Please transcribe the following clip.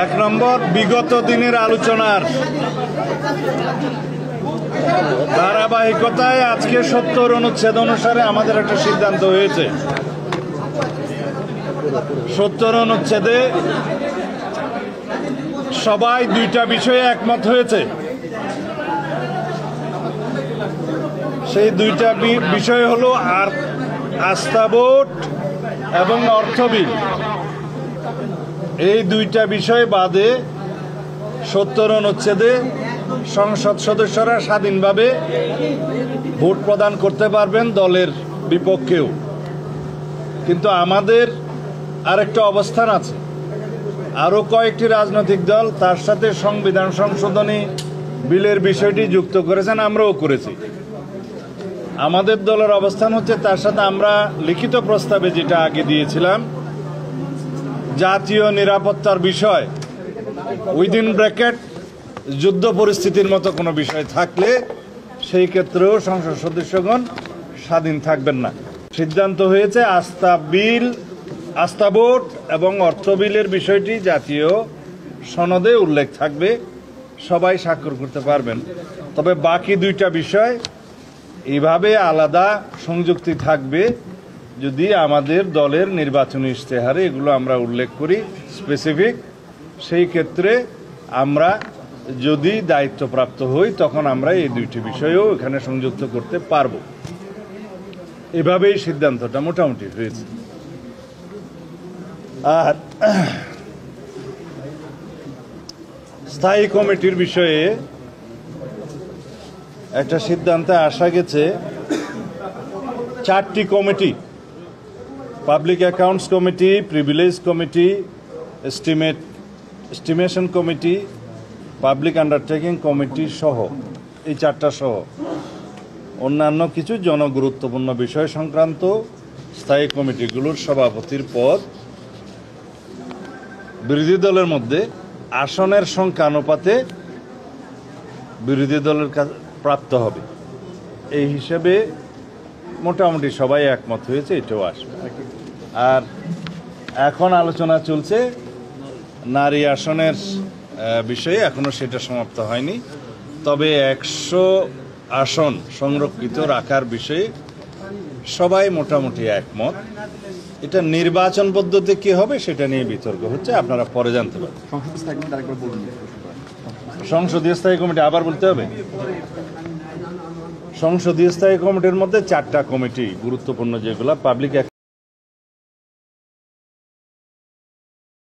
এক নম্বর, বিগত দিনের আলোচনার ধারাবাহিকতায় আজকে ৭০ অনুচ্ছেদ অনুসারে আমাদের একটা সিদ্ধান্ত হয়েছে। ৭০ অনুচ্ছেদে সবাই দুইটা বিষয়ে একমত হয়েছে। সেই দুইটা বিষয় হলো আস্থা ভোট এবং অর্থ বিল। এই দুইটা বিষয় বাদে ৭০ অনুচ্ছেদে সংসদ সদস্যরা স্বাধীনভাবে ভোট প্রদান করতে পারবেন, দলের বিপক্ষেও। কিন্তু আমাদের আরেকটা অবস্থান আছে, আরও কয়েকটি রাজনৈতিক দল তার সাথে সংবিধান সংশোধনী বিলের বিষয়টি যুক্ত করেছেন, আমরাও করেছি। আমাদের দলের অবস্থান হচ্ছে, তার সাথে আমরা লিখিত প্রস্তাবে যেটা আগে দিয়েছিলাম, জাতীয় নিরাপত্তার বিষয় উইদিন ব্র্যাকেট যুদ্ধ পরিস্থিতির মতো কোনো বিষয় থাকলে সেই ক্ষেত্রেও সংসদ সদস্যগণ স্বাধীন থাকবেন না। সিদ্ধান্ত হয়েছে আস্থা ভোট এবং অর্থ বিলের বিষয়টি জাতীয় সনদে উল্লেখ থাকবে, সবাই স্বাক্ষর করতে পারবেন। তবে বাকি দুইটা বিষয় এইভাবে আলাদা সংযুক্তি থাকবে যদি আমাদের দলের নির্বাচনী ইশতেহারে এগুলো আমরা উল্লেখ করি স্পেসিফিক। সেই ক্ষেত্রে আমরা যদি দায়িত্বপ্রাপ্ত হই তখন আমরা এই দুইটি বিষয়ও এখানে সংযুক্ত করতে পারব। এভাবেই সিদ্ধান্তটা মোটামুটি হয়েছে। আর স্থায়ী কমিটির বিষয়ে একটা সিদ্ধান্তে আসা গেছে, 4টি committee, public accounts committee, privilege committee, estimation committee, public undertaking committee সহ, এই 4টা সহ অন্যান্য কিছু জনগুরুত্বপূর্ণ বিষয় সংক্রান্ত স্থায়ী কমিটিগুলোর সভাপতির পদ বিরোধী দলের মধ্যে আসনের সংখ্যা অনুপাতে বিরোধী দলের প্রাপ্ত হবে। এই হিসেবে মোটামুটি সবাই একমত হয়েছে, এটাও আসবে। আর এখন আলোচনা চলছে নারী আসনের বিষয়ে, এখনো সেটা সমাপ্ত হয়নি। তবে 100 আসন সংরক্ষিত রাখার বিষয়ে সবাই মোটামুটি একমত। এটা নির্বাচন পদ্ধতি কি হবে সেটা নিয়ে বিতর্ক হচ্ছে, আপনারা পরে জানতে পারবেন। সংসদীয় স্থায়ী কমিটি আবার বলতে হবে। সংসদীয় স্থায়ী কমিটির মধ্যে 4টা কমিটি গুরুত্বপূর্ণ, যেগুলো পাবলিক